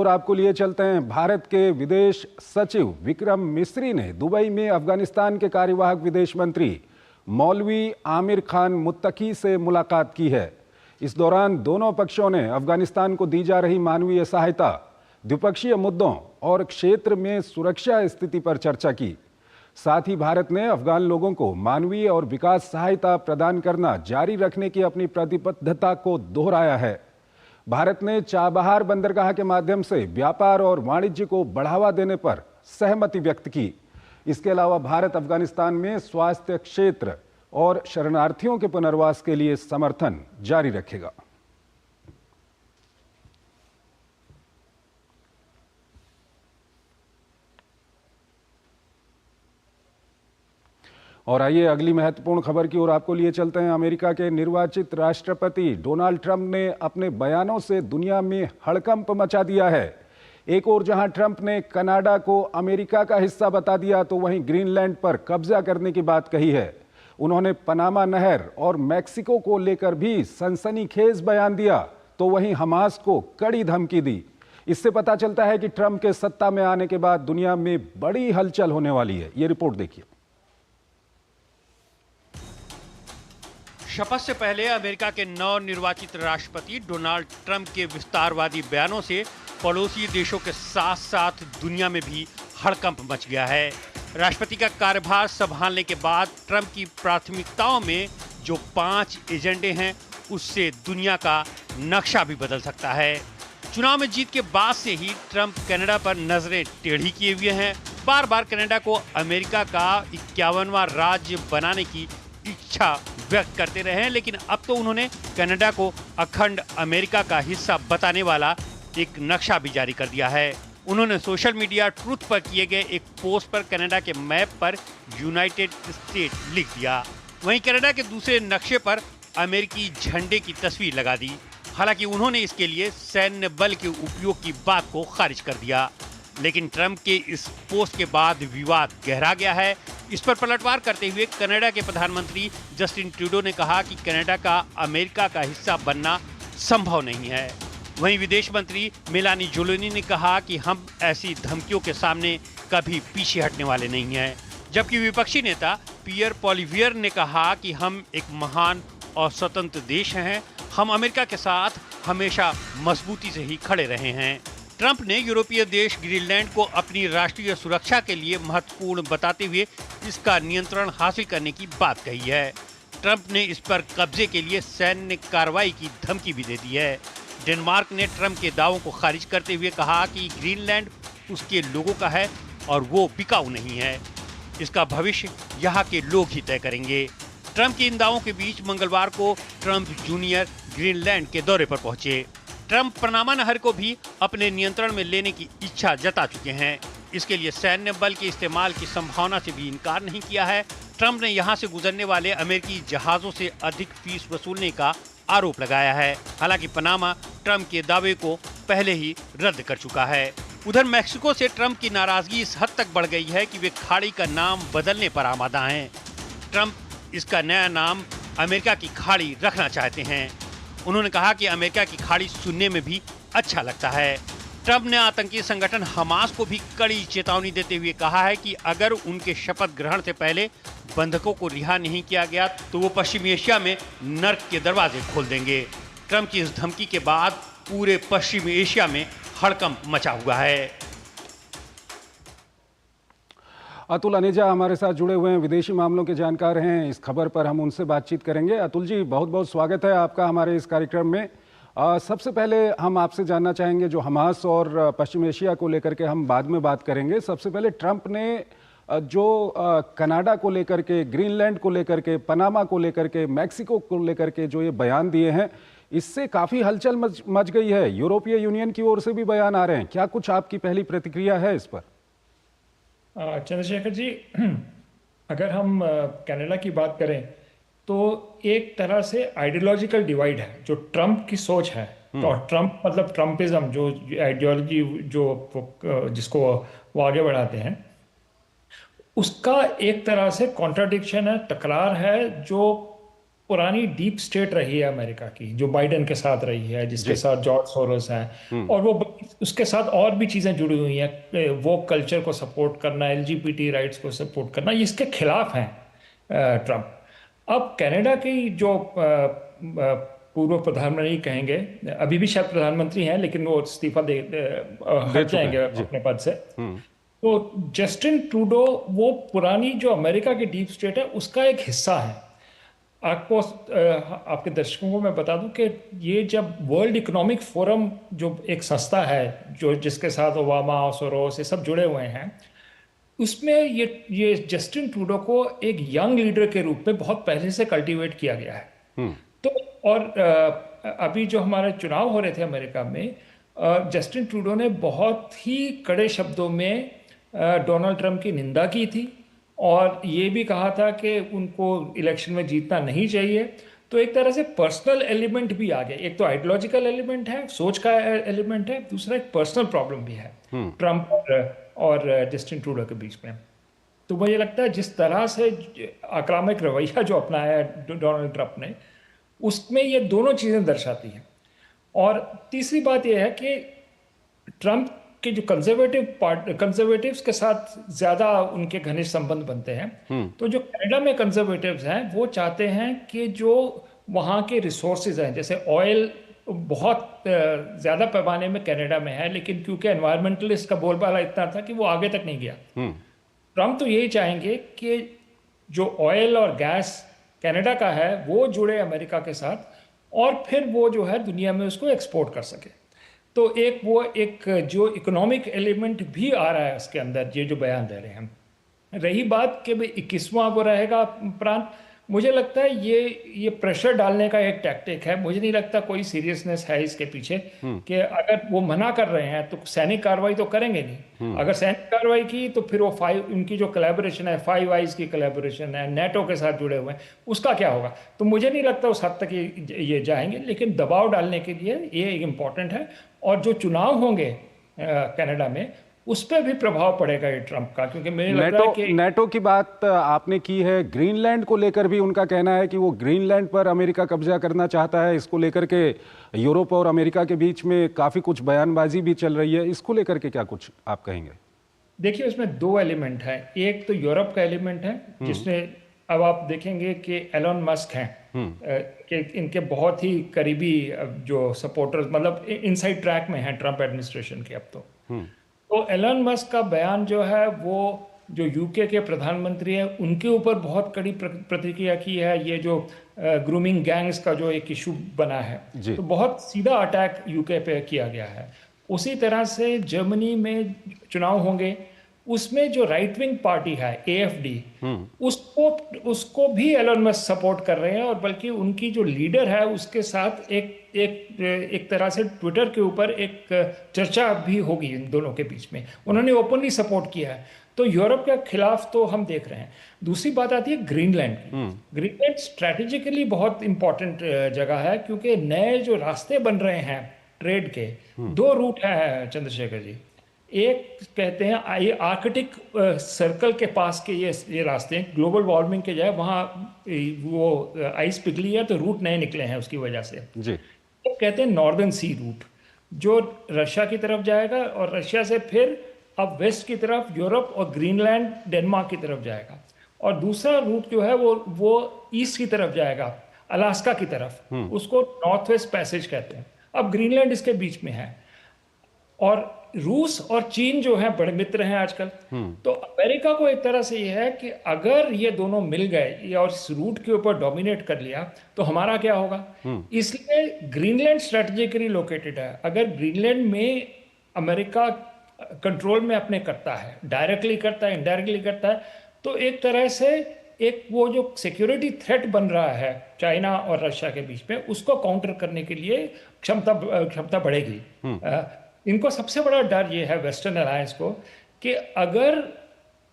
और आपको लिए चलते हैं। भारत के विदेश सचिव विक्रम मिस्री ने दुबई में अफगानिस्तान के कार्यवाहक विदेश मंत्री मौलवी आमिर खान मुत्तकी से मुलाकात की है। इस दौरान दोनों पक्षों ने अफगानिस्तान को दी जा रही मानवीय सहायता, द्विपक्षीय मुद्दों और क्षेत्र में सुरक्षा स्थिति पर चर्चा की। साथ ही भारत ने अफगान लोगों को मानवीय और विकास सहायता प्रदान करना जारी रखने की अपनी प्रतिबद्धता को दोहराया है। भारत ने चाबहार बंदरगाह के माध्यम से व्यापार और वाणिज्य को बढ़ावा देने पर सहमति व्यक्त की। इसके अलावा भारत अफगानिस्तान में स्वास्थ्य क्षेत्र और शरणार्थियों के पुनर्वास के लिए समर्थन जारी रखेगा। और आइए अगली महत्वपूर्ण खबर की ओर आपको लिए चलते हैं। अमेरिका के निर्वाचित राष्ट्रपति डोनाल्ड ट्रंप ने अपने बयानों से दुनिया में हड़कंप मचा दिया है। एक ओर जहां ट्रंप ने कनाडा को अमेरिका का हिस्सा बता दिया, तो वहीं ग्रीनलैंड पर कब्जा करने की बात कही है। उन्होंने पनामा नहर और मैक्सिको को लेकर भी सनसनीखेज बयान दिया, तो वहीं हमास को कड़ी धमकी दी। इससे पता चलता है कि ट्रंप के सत्ता में आने के बाद दुनिया में बड़ी हलचल होने वाली है। ये रिपोर्ट देखिए। शपथ से पहले अमेरिका के नवनिर्वाचित राष्ट्रपति डोनाल्ड ट्रंप के विस्तारवादी बयानों से पड़ोसी देशों के साथ साथ दुनिया में भी हड़कंप मच गया है। राष्ट्रपति का कार्यभार संभालने के बाद ट्रंप की प्राथमिकताओं में जो 5 एजेंडे हैं, उससे दुनिया का नक्शा भी बदल सकता है। चुनाव में जीत के बाद से ही ट्रंप कनाडा पर नजरें टेढ़ी किए हुए हैं। बार बार कनाडा को अमेरिका का 51वां राज्य बनाने की इच्छा व्यक्त करते रहे हैं, लेकिन अब तो उन्होंने कनाडा को अखंड अमेरिका का हिस्सा बताने वाला एक नक्शा भी जारी कर दिया है। उन्होंने सोशल मीडिया ट्रूथ पर किए गए एक पोस्ट पर कनाडा के मैप पर यूनाइटेड स्टेट लिख दिया। वहीं कनाडा के दूसरे नक्शे पर अमेरिकी झंडे की तस्वीर लगा दी। हालांकि उन्होंने इसके लिए सैन्य बल के उपयोग की बात को खारिज कर दिया, लेकिन ट्रंप के इस पोस्ट के बाद विवाद गहरा गया है। इस पर पलटवार करते हुए कनाडा के प्रधानमंत्री जस्टिन ट्रूडो ने कहा कि कनाडा का अमेरिका का हिस्सा बनना संभव नहीं है। वहीं विदेश मंत्री मेलानी जोलिनी ने कहा कि हम ऐसी धमकियों के सामने कभी पीछे हटने वाले नहीं हैं। जबकि विपक्षी नेता पियर पॉलिवियर ने कहा कि हम एक महान और स्वतंत्र देश हैं। हम अमेरिका के साथ हमेशा मजबूती से ही खड़े रहे हैं। ट्रंप ने यूरोपीय देश ग्रीनलैंड को अपनी राष्ट्रीय सुरक्षा के लिए महत्वपूर्ण बताते हुए इसका नियंत्रण हासिल करने की बात कही है। ट्रंप ने इस पर कब्जे के लिए सैन्य कार्रवाई की धमकी भी दे दी है। डेनमार्क ने ट्रंप के दावों को खारिज करते हुए कहा कि ग्रीनलैंड उसके लोगों का है और वो बिकाऊ नहीं है। इसका भविष्य यहाँ के लोग ही तय करेंगे। ट्रंप के इन दावों के बीच मंगलवार को ट्रंप जूनियर ग्रीनलैंड के दौरे पर पहुंचे। ट्रंप पनामा नहर को भी अपने नियंत्रण में लेने की इच्छा जता चुके हैं। इसके लिए सैन्य बल के इस्तेमाल की संभावना से भी इनकार नहीं किया है। ट्रंप ने यहां से गुजरने वाले अमेरिकी जहाजों से अधिक फीस वसूलने का आरोप लगाया है। हालांकि पनामा ट्रंप के दावे को पहले ही रद्द कर चुका है। उधर मैक्सिको से ट्रंप की नाराजगी इस हद तक बढ़ गई है कि वे खाड़ी का नाम बदलने पर आमादा हैं। ट्रंप इसका नया नाम अमेरिका की खाड़ी रखना चाहते हैं। उन्होंने कहा कि अमेरिका की खाड़ी सुनने में भी अच्छा लगता है। ट्रंप ने आतंकी संगठन हमास को भी कड़ी चेतावनी देते हुए कहा है कि अगर उनके शपथ ग्रहण से पहले बंधकों को रिहा नहीं किया गया तो वो पश्चिमी एशिया में नर्क के दरवाजे खोल देंगे। ट्रंप की इस धमकी के बाद पूरे पश्चिमी एशिया में हड़कंप मचा हुआ है। अतुल अनेजा हमारे साथ जुड़े हुए हैं, विदेशी मामलों के जानकार हैं। इस खबर पर हम उनसे बातचीत करेंगे। अतुल जी, बहुत बहुत स्वागत है आपका हमारे इस कार्यक्रम में। सबसे पहले हम आपसे जानना चाहेंगे, जो हमास और पश्चिम एशिया को लेकर के हम बाद में बात करेंगे। सबसे पहले ट्रंप ने जो कनाडा को लेकर के, ग्रीनलैंड को लेकर के, पनामा को लेकर के, मैक्सिको को लेकर के जो ये बयान दिए हैं, इससे काफ़ी हलचल मच गई है। यूरोपीय यूनियन की ओर से भी बयान आ रहे हैं। क्या कुछ आपकी पहली प्रतिक्रिया है इस पर? चंद्रशेखर जी, अगर हम कनाडा की बात करें तो एक तरह से आइडियोलॉजिकल डिवाइड है। जो ट्रंप की सोच है, तो ट्रंप मतलब ट्रंपिज्म, जो आइडियोलॉजी जो जिसको वो आगे बढ़ाते हैं, उसका एक तरह से कॉन्ट्राडिक्शन है, तकरार है, जो पुरानी डीप स्टेट रही है अमेरिका की, जो बाइडेन के साथ रही है, जिसके जी। साथ जॉर्ज सोरोस है, और वो उसके साथ और भी चीजें जुड़ी हुई हैं, वो कल्चर को सपोर्ट करना, एलजीबीटी राइट्स को सपोर्ट करना, ये इसके खिलाफ हैं ट्रम्प। अब कनाडा की जो पूर्व प्रधानमंत्री कहेंगे, अभी भी शायद प्रधानमंत्री हैं लेकिन वो इस्तीफा दे हट चुके जाएंगे हैं जी। अपने पद से। तो जस्टिन ट्रूडो वो पुरानी जो अमेरिका की डीप स्टेट है उसका एक हिस्सा है। आपको आपके दर्शकों को मैं बता दूं कि ये जब वर्ल्ड इकोनॉमिक फोरम, जो एक संस्था है जो जिसके साथ ओबामा और सोरोस ये सब जुड़े हुए हैं, उसमें ये जस्टिन ट्रूडो को एक यंग लीडर के रूप में बहुत पहले से कल्टीवेट किया गया है। तो और अभी जो हमारे चुनाव हो रहे थे अमेरिका में, जस्टिन ट्रूडो ने बहुत ही कड़े शब्दों में डोनाल्ड ट्रंप की निंदा की थी और ये भी कहा था कि उनको इलेक्शन में जीतना नहीं चाहिए। तो एक तरह से पर्सनल एलिमेंट भी आ गया। एक तो आइडियोलॉजिकल एलिमेंट है, सोच का एलिमेंट है, दूसरा एक पर्सनल प्रॉब्लम भी है ट्रंप और जस्टिन ट्रूडो के बीच में। तो मुझे लगता है जिस तरह से आक्रामक रवैया जो अपनाया है डोनाल्ड ट्रंप ने, उसमें ये दोनों चीज़ें दर्शाती हैं। और तीसरी बात यह है कि ट्रंप के जो कंजर्वेटिव्स के साथ ज़्यादा उनके घनिष्ठ संबंध बनते हैं। तो जो कनाडा में कंजर्वेटिव्स हैं वो चाहते हैं कि जो वहाँ के रिसोर्सेज हैं, जैसे ऑयल बहुत ज़्यादा पैमाने में कनाडा में है, लेकिन क्योंकि एनवायरमेंटलिस्ट का बोलबाला इतना था कि वो आगे तक नहीं गया। ट्रंप तो यही चाहेंगे कि जो ऑयल और गैस कनाडा का है वो जुड़े अमेरिका के साथ और फिर वो जो है दुनिया में उसको एक्सपोर्ट कर सके। तो एक जो इकोनॉमिक एलिमेंट भी आ रहा है उसके अंदर, ये जो बयान दे रहे हैं। रही बात कि भाई 21वां वो रहेगा प्रांत, मुझे लगता है ये प्रेशर डालने का एक टैक्टिक है। मुझे नहीं लगता कोई सीरियसनेस है इसके पीछे कि अगर वो मना कर रहे हैं तो सैनिक कार्रवाई तो करेंगे नहीं। अगर सैनिक कार्रवाई की तो फिर वो उनकी जो कोलैबोरेशन है, 5 आइज की कोलैबोरेशन है, नेटो के साथ जुड़े हुए हैं, उसका क्या होगा। तो मुझे नहीं लगता उस हद तक ये जाएंगे, लेकिन दबाव डालने के लिए ये इम्पॉर्टेंट है। और जो चुनाव होंगे कनाडा में, उस पर भी प्रभाव पड़ेगा ये ट्रंप का, क्योंकि मुझे लग रहा है कि नेटो की बात आपने की है। ग्रीनलैंड को लेकर भी उनका कहना है कि वो ग्रीनलैंड पर अमेरिका कब्जा करना चाहता है। इसको लेकर के यूरोप और अमेरिका के बीच में काफी कुछ बयानबाजी भी चल रही है। इसको लेकर के क्या कुछ आप कहेंगे? देखिए, उसमें दो एलिमेंट है। एक तो यूरोप का एलिमेंट है, जिसमें अब आप देखेंगे कि एलन मस्क हैं, कि इनके बहुत ही करीबी जो सपोर्टर्स, मतलब इनसाइड ट्रैक में हैं ट्रंप एडमिनिस्ट्रेशन के अब तो एलन मस्क का बयान जो है वो जो यूके के प्रधानमंत्री है उनके ऊपर बहुत कड़ी प्रतिक्रिया की है। ये जो ग्रूमिंग गैंग्स का जो एक इशू बना है, तो बहुत सीधा अटैक यूके पे किया गया है। उसी तरह से जर्मनी में चुनाव होंगे, उसमें जो राइट विंग पार्टी है AFD, उसको भी एलन मस्क सपोर्ट कर रहे हैं। और बल्कि उनकी जो लीडर है उसके साथ एक तरह से ट्विटर के ऊपर एक चर्चा भी होगी इन दोनों के बीच में। उन्होंने ओपनली सपोर्ट किया है। तो यूरोप के खिलाफ तो हम देख रहे हैं। दूसरी बात आती है ग्रीनलैंड की। ग्रीनलैंड स्ट्रैटेजिकली बहुत इंपॉर्टेंट जगह है, क्योंकि नए जो रास्ते बन रहे हैं ट्रेड के, दो रूट हैं चंद्रशेखर जी। एक कहते हैं ये आर्कटिक सर्कल के पास के ये रास्ते हैं, ग्लोबल वार्मिंग के जाए वहाँ वो आइस पिघली है तो रूट नए निकले हैं उसकी वजह से जी। तो कहते हैं नॉर्दर्न सी रूट, जो रशिया की तरफ जाएगा और रशिया से फिर अब वेस्ट की तरफ यूरोप और ग्रीनलैंड डेनमार्क की तरफ जाएगा। और दूसरा रूट जो है वो ईस्ट की तरफ जाएगा, अलास्का की तरफ, उसको नॉर्थ वेस्ट पैसेज कहते हैं। अब ग्रीनलैंड इसके बीच में है। और रूस और चीन जो है बड़े मित्र हैं आजकल। तो अमेरिका को एक तरह से यह है कि अगर ये दोनों मिल गए और इस रूट के ऊपर डोमिनेट कर लिया तो हमारा क्या होगा। इसलिए ग्रीनलैंड स्ट्रेटेजिकली लोकेटेड है। अगर ग्रीनलैंड में अमेरिका कंट्रोल में अपने करता है, डायरेक्टली करता है, इनडायरेक्टली करता है, तो एक तरह से एक वो जो सिक्योरिटी थ्रेट बन रहा है चाइना और रशिया के बीच में, उसको काउंटर करने के लिए क्षमता बढ़ेगी। इनको सबसे बड़ा डर ये है वेस्टर्न अलायंस को कि अगर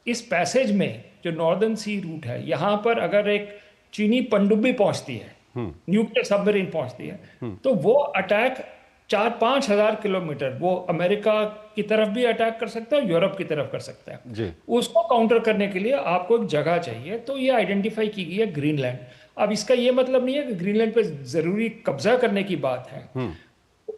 इस पैसेज में जो नॉर्दर्न सी रूट है, यहाँ पर अगर एक चीनी पनडुब्बी पहुंचती है, न्यूक्लियर सबमरीन पहुंचती है, तो वो अटैक 4-5 हज़ार किलोमीटर वो अमेरिका की तरफ भी अटैक कर सकता है, यूरोप की तरफ कर सकता है। उसको काउंटर करने के लिए आपको एक जगह चाहिए। तो ये आइडेंटिफाई की गई है ग्रीनलैंड। अब इसका ये मतलब नहीं है कि ग्रीनलैंड पे जरूरी कब्जा करने की बात है।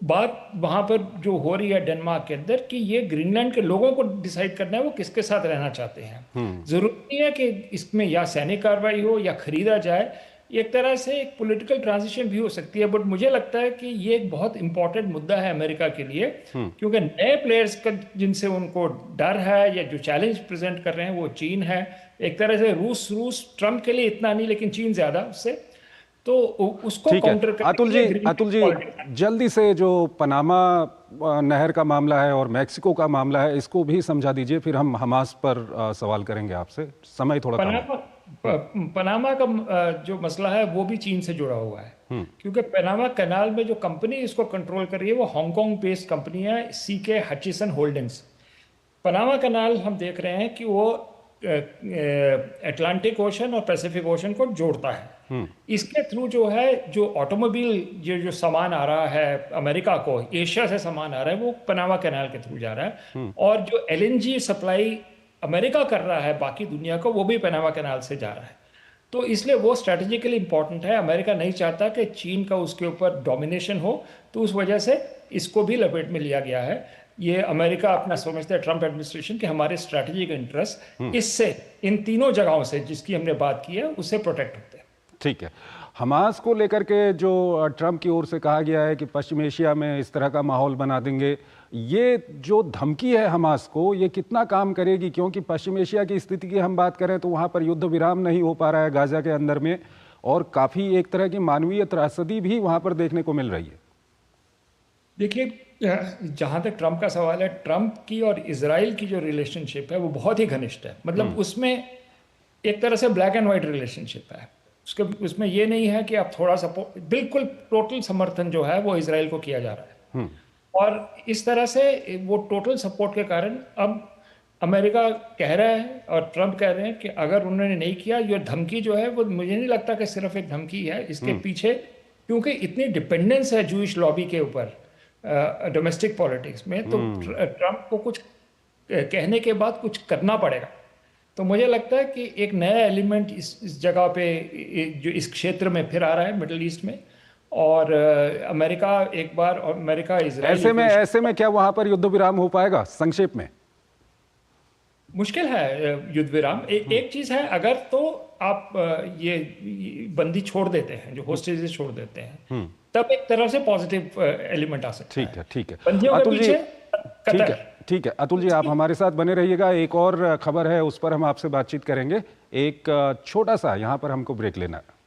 बात वहां पर जो हो रही है डेनमार्क के अंदर कि ये ग्रीनलैंड के लोगों को डिसाइड करना है वो किसके साथ रहना चाहते हैं। जरूरी नहीं है कि इसमें या सैनिक कार्रवाई हो या खरीदा जाए, एक तरह से एक पॉलिटिकल ट्रांजिशन भी हो सकती है। बट मुझे लगता है कि ये एक बहुत इंपॉर्टेंट मुद्दा है अमेरिका के लिए, क्योंकि नए प्लेयर्स का जिनसे उनको डर है या जो चैलेंज प्रेजेंट कर रहे हैं वो चीन है। एक तरह से रूस ट्रम्प के लिए इतना नहीं लेकिन चीन ज्यादा उससे, तो उसको ठीक है। काउंटर करने अतुल जी जल्दी से जो पनामा नहर का मामला है और मैक्सिको का मामला है इसको भी समझा दीजिए, फिर हम हमास पर सवाल करेंगे आपसे, समय थोड़ा कम है। पनामा का जो मसला है वो भी चीन से जुड़ा हुआ है, क्योंकि पनामा कनाल में जो कंपनी इसको कंट्रोल कर रही है वो हांगकांग बेस्ड कंपनी है, C K Hutchison holdings. Panama canal हम देख रहे हैं कि वो अटलांटिक ओशन और पैसिफिक ओशन को जोड़ता है। इसके थ्रू जो है जो ऑटोमोबाइल जो सामान आ रहा है अमेरिका को, एशिया से सामान आ रहा है वो पनामा कनाल के थ्रू जा रहा है, और जो एलएनजी सप्लाई अमेरिका कर रहा है बाकी दुनिया को वो भी पनामा कनाल से जा रहा है। तो इसलिए वो स्ट्रेटेजिकली इंपॉर्टेंट है। अमेरिका नहीं चाहता कि चीन का उसके ऊपर डोमिनेशन हो, तो उस वजह से इसको भी लपेट में लिया गया है। ये अमेरिका अपना समझते हैं, ट्रम्प एडमिनिस्ट्रेशन, कि हमारे स्ट्रैटेजिक इंटरेस्ट इससे, इन तीनों जगहों से जिसकी हमने बात की है, उससे प्रोटेक्ट होते हैं। ठीक है। हमास को लेकर के जो ट्रम्प की ओर से कहा गया है कि पश्चिम एशिया में इस तरह का माहौल बना देंगे, ये जो धमकी है हमास को, ये कितना काम करेगी? क्योंकि पश्चिम एशिया की स्थिति की हम बात करें तो वहाँ पर युद्ध विराम नहीं हो पा रहा है गाजा के अंदर में, और काफ़ी एक तरह की मानवीय त्रासदी भी वहाँ पर देखने को मिल रही है। देखिए, जहाँ तक ट्रम्प का सवाल है, ट्रम्प की और इजराइल की जो रिलेशनशिप है वो बहुत ही घनिष्ठ है। मतलब उसमें एक तरह से ब्लैक एंड वाइट रिलेशनशिप है। उसमें ये नहीं है कि आप थोड़ा सपोर्ट, बिल्कुल टोटल समर्थन जो है वो इजराइल को किया जा रहा है। और इस तरह से वो टोटल सपोर्ट के कारण अब अमेरिका कह रहा है और ट्रम्प कह रहे हैं कि अगर उन्होंने नहीं किया, ये धमकी जो है वो मुझे नहीं लगता कि सिर्फ एक धमकी है, इसके पीछे क्योंकि इतनी डिपेंडेंस है जूइश लॉबी के ऊपर डोमेस्टिक पॉलिटिक्स में, तो ट्रम्प को कुछ कहने के बाद कुछ करना पड़ेगा। तो मुझे लगता है कि एक नया एलिमेंट इस जगह पे जो इस क्षेत्र में फिर आ रहा है मिडिल ईस्ट में, और अमेरिका एक बार, और अमेरिका इजराइल, ऐसे में क्या वहां पर युद्ध विराम हो पाएगा? संक्षेप में मुश्किल है युद्ध विराम। एक चीज है, अगर तो आप ये बंदी छोड़ देते हैं, जो होस्टेजेस छोड़ देते हैं, तब एक तरह से पॉजिटिव एलिमेंट आ सकता है। ठीक है। बंदियों के पीछे कतर। ठीक है अतुल जी, आप हमारे साथ बने रहिएगा। एक और खबर है, उस पर हम आपसे बातचीत करेंगे। एक छोटा सा यहाँ पर हमको ब्रेक लेना है।